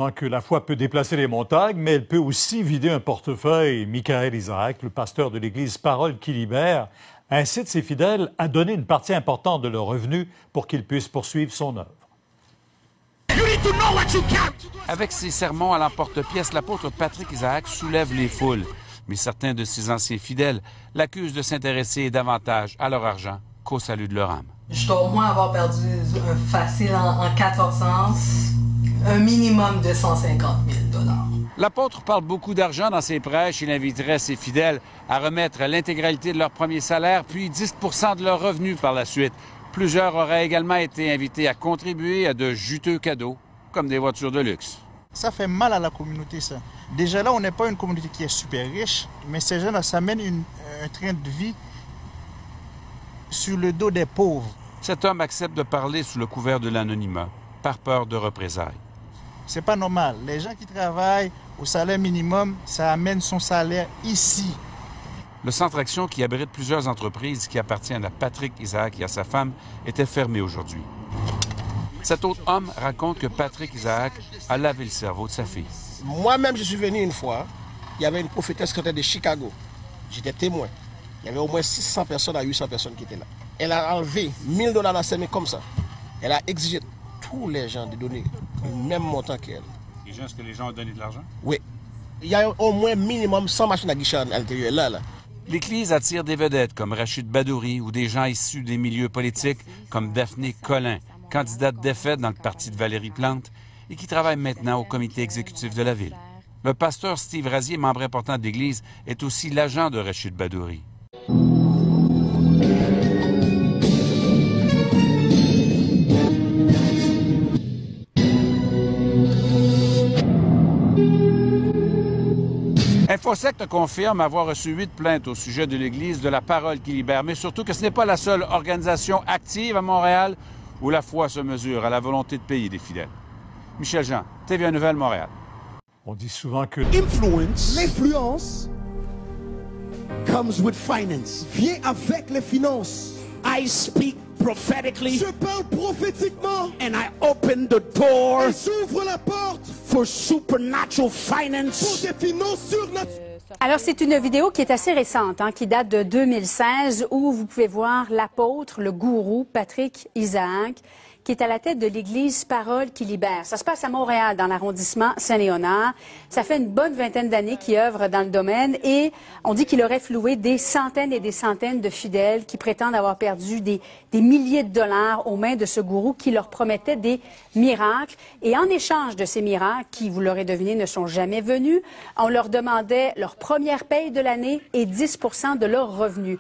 souvent que la foi peut déplacer les montagnes, mais elle peut aussi vider un portefeuille. Michael Isaac, le pasteur de l'Église Parole qui libère, incite ses fidèles à donner une partie importante de leurs revenus pour qu'ils puissent poursuivre son œuvre. Avec ses sermons à l'emporte-pièce, l'apôtre Patrick Isaac soulève les foules. Mais certains de ses anciens fidèles l'accusent de s'intéresser davantage à leur argent qu'au salut de leur âme. Je dois au moins avoir perdu facile en 14 sens, un minimum de 150 000 $. L'apôtre parle beaucoup d'argent dans ses prêches. Il inviterait ses fidèles à remettre l'intégralité de leur premier salaire, puis 10 % de leurs revenus par la suite. Plusieurs auraient également été invités à contribuer à de juteux cadeaux, comme des voitures de luxe. Ça fait mal à la communauté, ça. Déjà là, on n'est pas une communauté qui est super riche, mais ces gens-là, ça mène un train de vie sur le dos des pauvres. Cet homme accepte de parler sous le couvert de l'anonymat, par peur de représailles. C'est pas normal. Les gens qui travaillent au salaire minimum, ça amène son salaire ici. Le centre Action, qui abrite plusieurs entreprises qui appartiennent à Patrick Isaac et à sa femme, était fermé aujourd'hui. Cet autre homme raconte que Patrick Isaac a lavé le cerveau de sa fille. Moi-même, je suis venu une fois. Il y avait une prophétesse qui était de Chicago. J'étais témoin. Il y avait au moins 600 personnes à 800 personnes qui étaient là. Elle a enlevé 1 000 $ dans ses mains comme ça. Elle a exigé tous les gens de donner le même montant qu'elle. Est-ce que les gens ont donné de l'argent? Oui. Il y a au moins minimum 100 machines à guichet à l'intérieur là. L'Église attire des vedettes comme Rachid Badouri ou des gens issus des milieux politiques comme Daphné Collin, candidate défaite dans le parti de Valérie Plante et qui travaille maintenant au comité exécutif de la ville. Le pasteur Steve Razier, membre important de l'Église, est aussi l'agent de Rachid Badouri. InfoSec confirme avoir reçu 8 plaintes au sujet de l'Église de la Parole qui libère, mais surtout que ce n'est pas la seule organisation active à Montréal où la foi se mesure à la volonté de payer des fidèles. Michel Jean, TVA Nouvelle, Montréal. On dit souvent que l'influence comes with finance. Vient avec les finances. I speak prophetically. Je parle prophétiquement. And I open the door. Et j'ouvre la porte for supernatural finance. Pour des finances surnaturelles. Alors, c'est une vidéo qui est assez récente, qui date de 2016, où vous pouvez voir l'apôtre, le gourou Patrick Isaac, qui est à la tête de l'Église Parole qui libère. Ça se passe à Montréal, dans l'arrondissement Saint-Léonard. Ça fait une bonne vingtaine d'années qu'il œuvre dans le domaine et on dit qu'il aurait floué des centaines et des centaines de fidèles qui prétendent avoir perdu des milliers de dollars aux mains de ce gourou qui leur promettait des miracles. Et en échange de ces miracles, qui, vous l'aurez deviné, ne sont jamais venus, on leur demandait leur première paye de l'année et 10 % de leurs revenus.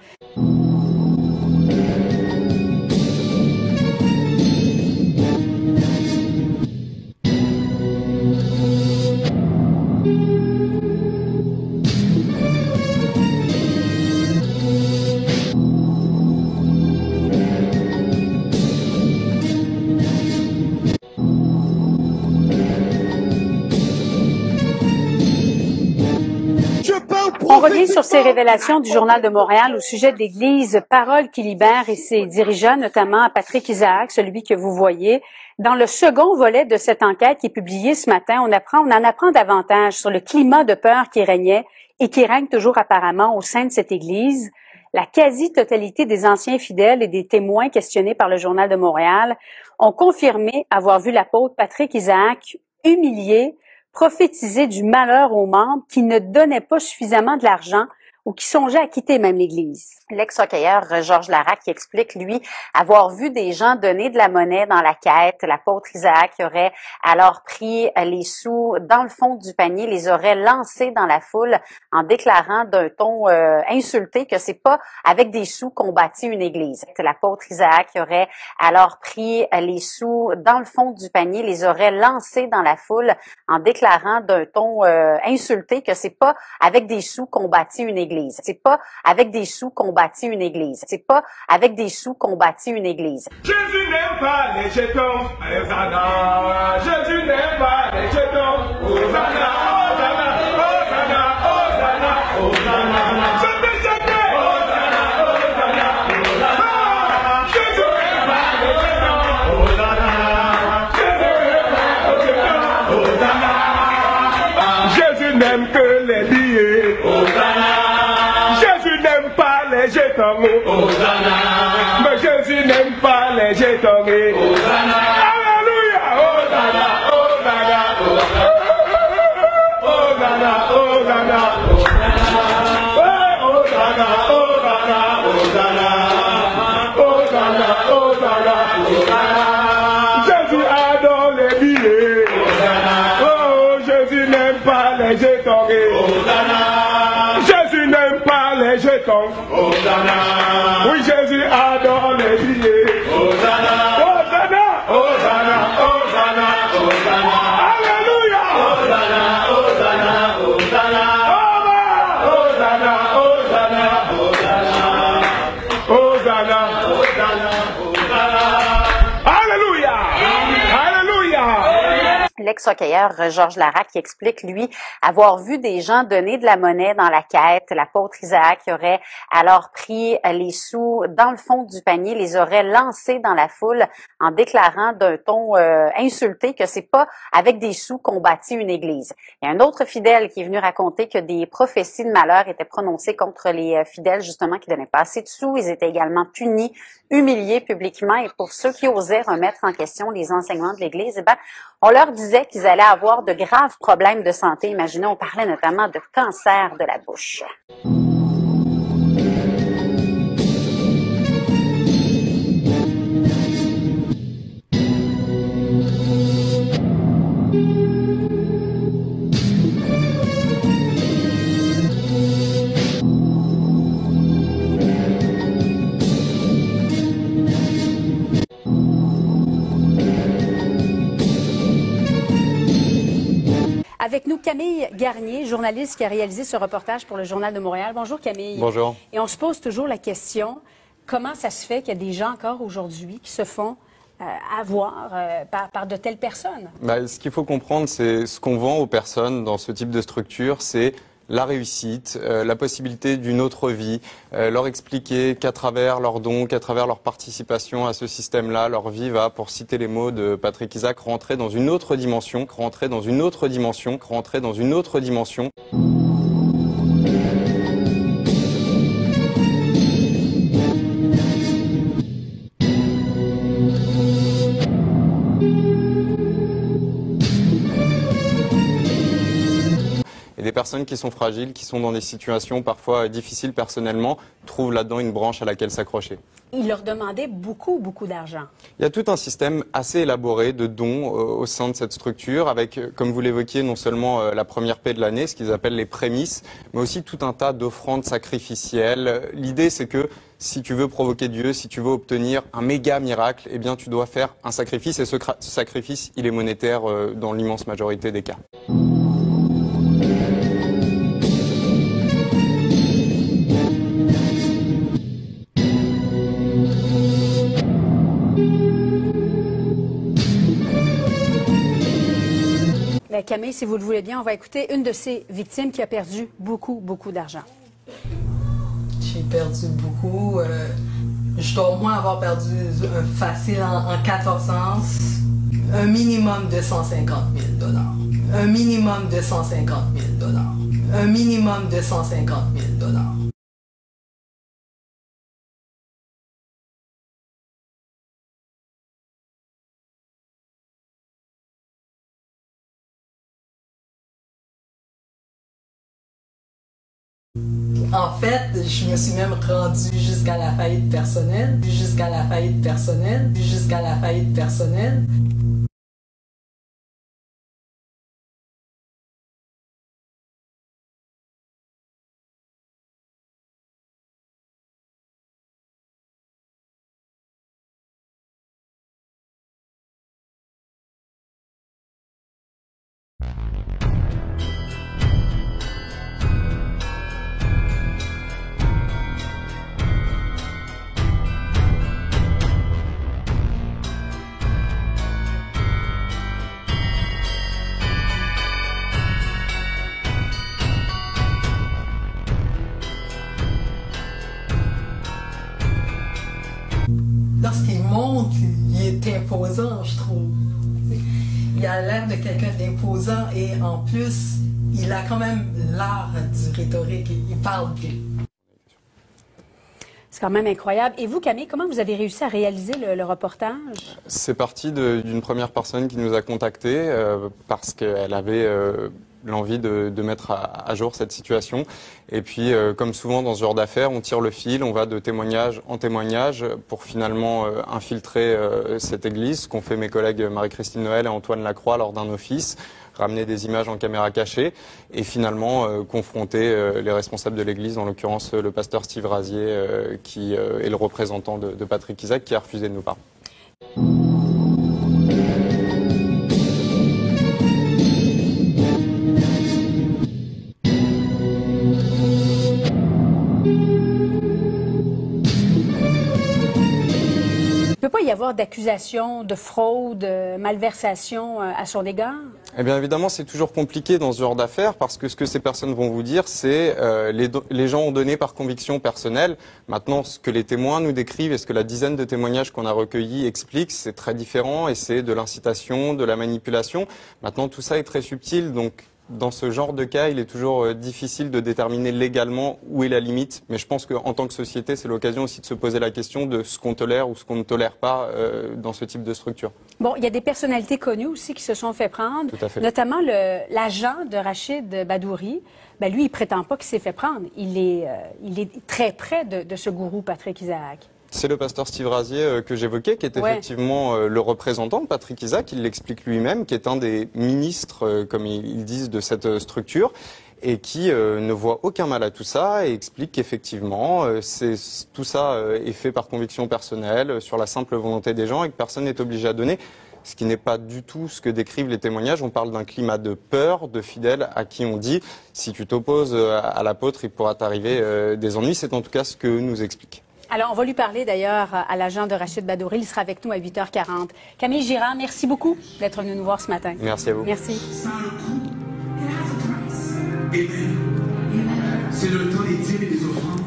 On revient sur ces révélations du Journal de Montréal au sujet de l'Église Parole qui libère et ses dirigeants, notamment Patrick Isaac, celui que vous voyez. Dans le second volet de cette enquête qui est publiée ce matin, on en apprend davantage sur le climat de peur qui régnait et qui règne toujours apparemment au sein de cette Église. La quasi-totalité des anciens fidèles et des témoins questionnés par le Journal de Montréal ont confirmé avoir vu l'apôtre Patrick Isaac humilié, prophétiser du malheur aux membres qui ne donnaient pas suffisamment de l'argent ou qui songeaient à quitter même l'Église. L'ex-hockeyeur Georges Larac qui explique, lui, avoir vu des gens donner de la monnaie dans la quête. L'apôtre Isaac aurait alors pris les sous dans le fond du panier, les aurait lancés dans la foule en déclarant d'un ton insulté que c'est pas avec des sous qu'on bâtit une église. L'apôtre Isaac aurait alors pris les sous dans le fond du panier, les aurait lancés dans la foule en déclarant d'un ton insulté que c'est pas avec des sous qu'on bâtit une église. C'est pas avec des sous qu'on bâtit une église. C'est pas avec des sous qu'on bâtit une église. Jésus n'aime pas les jetons. Hosanna. Jésus n'aime pas les jetons. Hosanna, Hosanna, Hosanna, Hosanna, Hosanna. Jetez, jetez. Hosanna, Hosanna, Hosanna. Jésus n'aime pas les jetons. Hosanna. Jésus n'aime pas les jetons. Hosanna. Jésus n'aime que les billets. Hosanna. Jésus n'aime pas les jetons. Hosanna. Mais Jésus n'aime pas les jetons. Hosanna. Alléluia. Hosanna. Hosanna. Hosanna. Hosanna. Hosanna. Hosanna. Hosanna. Hosanna. Hosanna. Hosanna. Jésus adore les billets. Oh, Jésus n'aime pas les jetons. Jésus n'aime pas les jetons. Oui, Jésus adore les billets. Hosanna. Hosanna. Hosanna. Hosanna. Hosanna. Alléluia. Hosanna. Hosanna. Hosanna. Hosanna. Hosanna. Hosanna. Hosanna. Hosanna. Alléluia. Alléluia. L'ex-hockeyeur Georges Larac qui explique, lui, avoir vu des gens donner de la monnaie dans la quête. L'apôtre Isaac aurait alors pris les sous dans le fond du panier, les aurait lancés dans la foule en déclarant d'un ton insulté que c'est pas avec des sous qu'on bâtit une église. Il y a un autre fidèle qui est venu raconter que des prophéties de malheur étaient prononcées contre les fidèles, justement, qui donnaient pas assez de sous. Ils étaient également punis, humiliés publiquement. Et pour ceux qui osaient remettre en question les enseignements de l'Église, on leur disait qu'ils allaient avoir de graves problèmes de santé. Imaginez, on parlait notamment de cancer de la bouche. Avec nous, Camille Garnier, journaliste qui a réalisé ce reportage pour le Journal de Montréal. Bonjour, Camille. Bonjour. Et on se pose toujours la question, comment ça se fait qu'il y a des gens encore aujourd'hui qui se font avoir par de telles personnes? Ce qu'il faut comprendre, c'est ce qu'on vend aux personnes dans ce type de structure, c'est la réussite, la possibilité d'une autre vie, leur expliquer qu'à travers leurs dons, qu'à travers leur participation à ce système-là, leur vie va, pour citer les mots de Patrick Isaac, rentrer dans une autre dimension, rentrer dans une autre dimension, rentrer dans une autre dimension. Des personnes qui sont fragiles, qui sont dans des situations parfois difficiles personnellement, trouvent là-dedans une branche à laquelle s'accrocher. Il leur demandait beaucoup d'argent. Il y a tout un système assez élaboré de dons au sein de cette structure, avec, comme vous l'évoquiez, non seulement la première paie de l'année, ce qu'ils appellent les prémices, mais aussi tout un tas d'offrandes sacrificielles. L'idée, c'est que si tu veux provoquer Dieu, si tu veux obtenir un méga miracle, eh bien, tu dois faire un sacrifice, et ce sacrifice, il est monétaire dans l'immense majorité des cas. Camille, si vous le voulez bien, on va écouter une de ces victimes qui a perdu beaucoup d'argent. J'ai perdu beaucoup. Je dois au moins avoir perdu facile en 14 un minimum de 150 000 $. Un minimum de 150 000 $. Un minimum de 150 000 $. En fait, je me suis même rendue jusqu'à la faillite personnelle, jusqu'à la faillite personnelle, jusqu'à la faillite personnelle. Lorsqu'il monte, il est imposant, je trouve. Il a l'air de quelqu'un d'imposant et en plus, il a quand même l'art du rhétorique, il parle bien. C'est quand même incroyable. Et vous, Camille, comment vous avez réussi à réaliser le reportage? C'est parti d'une première personne qui nous a contactés parce qu'elle avait l'envie de mettre à jour cette situation. Et puis, comme souvent dans ce genre d'affaires, on tire le fil, on va de témoignage en témoignage pour finalement infiltrer cette église, ce qu'ont fait mes collègues Marie-Christine Noël et Antoine Lacroix lors d'un office, ramener des images en caméra cachée et finalement confronter les responsables de l'église, en l'occurrence le pasteur Steve Razier, qui est le représentant de Patrick Isaac, qui a refusé de nous parler. Il ne peut pas y avoir d'accusation de fraude, malversation à son égard? Eh bien évidemment, c'est toujours compliqué dans ce genre d'affaires parce que ce que ces personnes vont vous dire, c'est les gens ont donné par conviction personnelle. Maintenant, ce que les témoins nous décrivent et ce que la dizaine de témoignages qu'on a recueillis expliquent, c'est très différent et c'est de l'incitation, de la manipulation. Maintenant, tout ça est très subtil, donc dans ce genre de cas, il est toujours difficile de déterminer légalement où est la limite. Mais je pense qu'en tant que société, c'est l'occasion aussi de se poser la question de ce qu'on tolère ou ce qu'on ne tolère pas dans ce type de structure. Bon, il y a des personnalités connues aussi qui se sont fait prendre, Tout à fait. Notamment l'agent de Rachid Badouri. Ben, lui, il prétend pas qu'il s'est fait prendre. Il est très près de ce gourou, Patrick Isaac. C'est le pasteur Steve Razier que j'évoquais, qui est effectivement le représentant de Patrick Isaac, il l'explique lui-même, qui est un des ministres, comme ils disent, de cette structure, et qui ne voit aucun mal à tout ça et explique qu'effectivement, tout ça est fait par conviction personnelle, sur la simple volonté des gens, et que personne n'est obligé à donner. Ce qui n'est pas du tout ce que décrivent les témoignages. On parle d'un climat de peur, de fidèles à qui on dit « si tu t'opposes à l'apôtre, il pourra t'arriver des ennuis ». C'est en tout cas ce que nous explique. Alors, on va lui parler d'ailleurs à l'agent de Rachid Badouri. Il sera avec nous à 8h40. Camille Girard, merci beaucoup d'être venu nous voir ce matin. Merci à vous. Merci. C'est le temps des dîmes et des offrandes.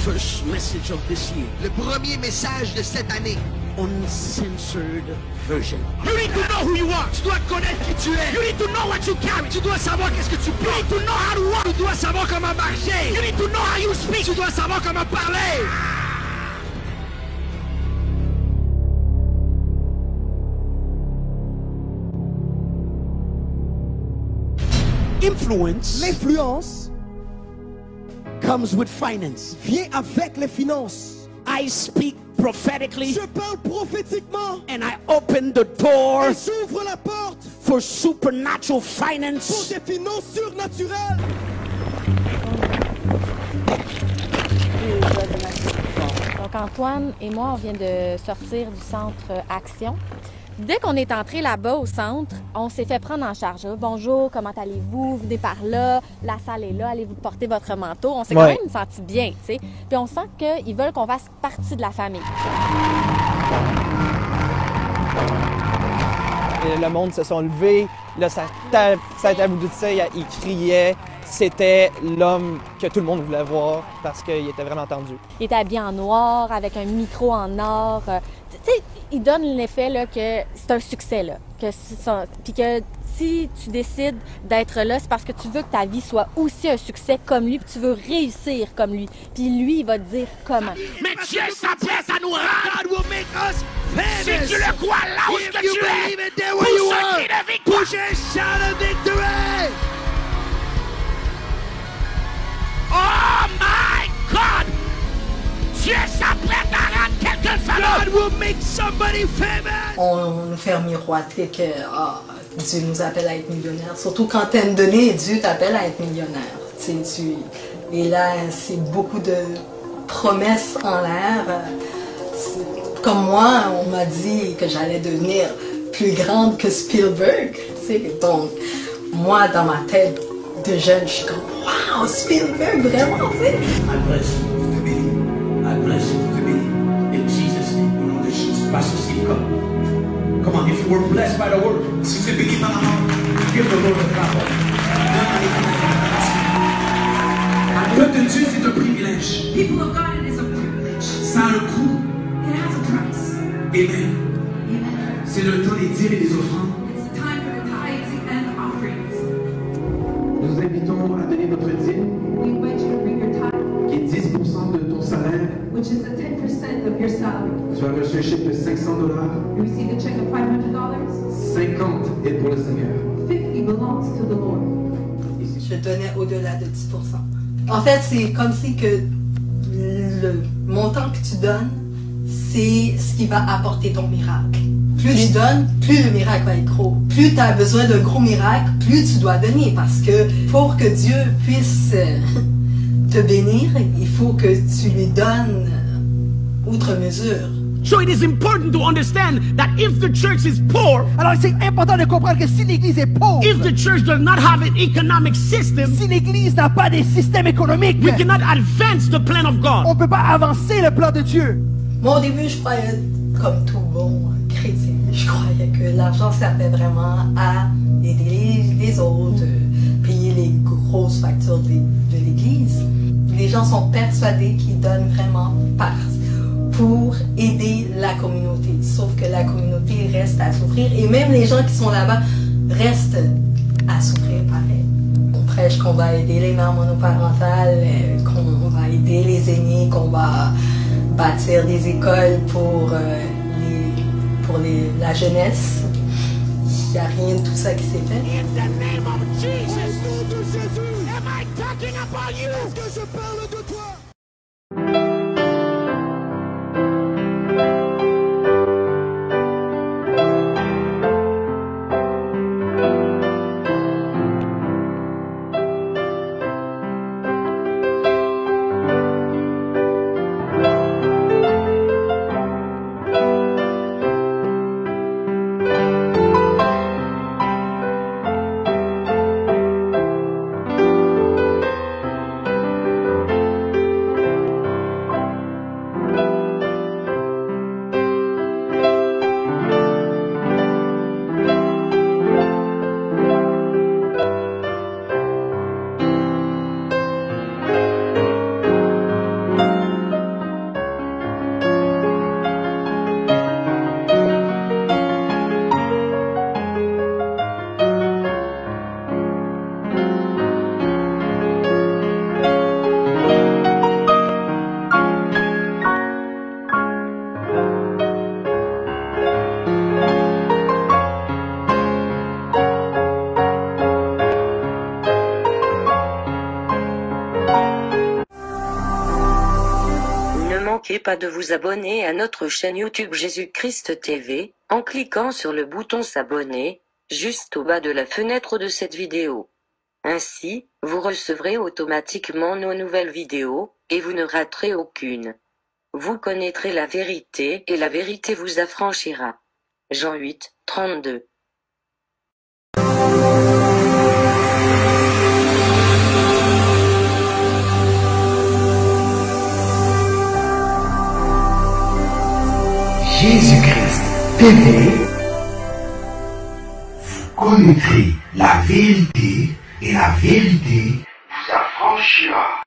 First message of this year. Le premier message de cette année. Uncensored version. You need to know who you are. Tu dois connaître qui tu es. You need to know what you carry. Tu dois savoir qu'est-ce que tu peux. You need to know how to walk. Tu dois savoir comment marcher. You need to know how you speak. Tu dois savoir comment parler. Influence. L'influence comes with finance. Vient avec les finances. I speak prophetically. Je parle prophétiquement. And I open the door. Et j'ouvre la porte. For supernatural finance. Pour des finances surnaturelles. Donc Antoine et moi, on vient de sortir du centre Action. Dès qu'on est entré là-bas au centre, on s'est fait prendre en charge. Bonjour, comment allez-vous? Venez par là, la salle est là, allez-vous porter votre manteau? On s'est quand même senti bien, tu sais. Puis on sent qu'ils veulent qu'on fasse partie de la famille. Et le monde se sont levés, là, ça a bout de ça, ils criaient. C'était l'homme que tout le monde voulait voir parce qu'il était vraiment tendu. Il était habillé en noir, avec un micro en or. Tu sais, il donne l'effet là, que c'est un succès. Là, puis que si tu décides d'être là, c'est parce que tu veux que ta vie soit aussi un succès comme lui, puis tu veux réussir comme lui. Puis lui, il va te dire comment. Mais Dieu s'apprête à nous rendre. Si tu le crois là où que tu es, pour ce qui est de victoire. Oh my God! Dieu s'apprête à rendre quelqu'un fameux! God will make somebody famous! On nous fait miroiter que Dieu nous appelle à être millionnaire. Surtout quand tu aimes donner, Dieu t'appelle à être millionnaire. Et là, c'est beaucoup de promesses en l'air. Comme moi, on m'a dit que j'allais devenir plus grande que Spielberg. Donc, moi, dans ma tête de jeune, je suis comme wow, Spielberg, vraiment, tu sais. I bless you to be. I bless you to be. In Jesus' name, au nom de Jésus, passe au ciel comme. Come on, if you were blessed by the word, si vous êtes béni par la parole, give the Lord a clap. Le peuple de Dieu, c'est un privilège. People of God, it is a privilege. Ça a un coût. It has a price. Amen. Amen. C'est le temps des dîmes et des offrandes. It's time for the tithes and the offerings. Nous vous invitons à donner notre dîme, We invite you to bring your tithe, qui est 10% de ton salaire. which is the 10% of your salary. Tu as reçu un chèque de $500. You receive a check of $500. 50 est pour le Seigneur. 50 belongs to the Lord. Je donnais au-delà de 10%. En fait, c'est comme si que le montant que tu donnes, c'est ce qui va apporter ton miracle. Plus tu donnes, plus le miracle va être gros. Plus tu as besoin d'un gros miracle, plus tu dois donner. Parce que pour que Dieu puisse te bénir, il faut que tu lui donnes outre mesure. So it is important to understand that if the church is poor, alors c'est important de comprendre que si l'église est pauvre, if the church does not have an economic system, si l'église n'a pas des systèmes économiques, we cannot advance the plan of God. On peut pas avancer le plan de Dieu. Moi au début, je croyais, comme tout bon chrétien, je croyais que l'argent servait vraiment à aider les autres, payer les grosses factures de l'église. Les gens sont persuadés qu'ils donnent vraiment pour aider la communauté. Sauf que la communauté reste à souffrir et même les gens qui sont là-bas restent à souffrir pareil. On prêche qu'on va aider les mères monoparentales, qu'on va aider les aînés, qu'on va bâtir des écoles pour la jeunesse. Il n'y a rien de tout ça qui s'est fait. In the name of Jesus, am I talking about you? Est-ce que je parle de toi? Ne manquez pas de vous abonner à notre chaîne YouTube Jésus-Christ TV, en cliquant sur le bouton s'abonner, juste au bas de la fenêtre de cette vidéo. Ainsi, vous recevrez automatiquement nos nouvelles vidéos, et vous ne raterez aucune. Vous connaîtrez la vérité et la vérité vous affranchira. Jean 8, 32. Jésus-Christ TV, vous connaîtrez la vérité et la vérité vous affranchira.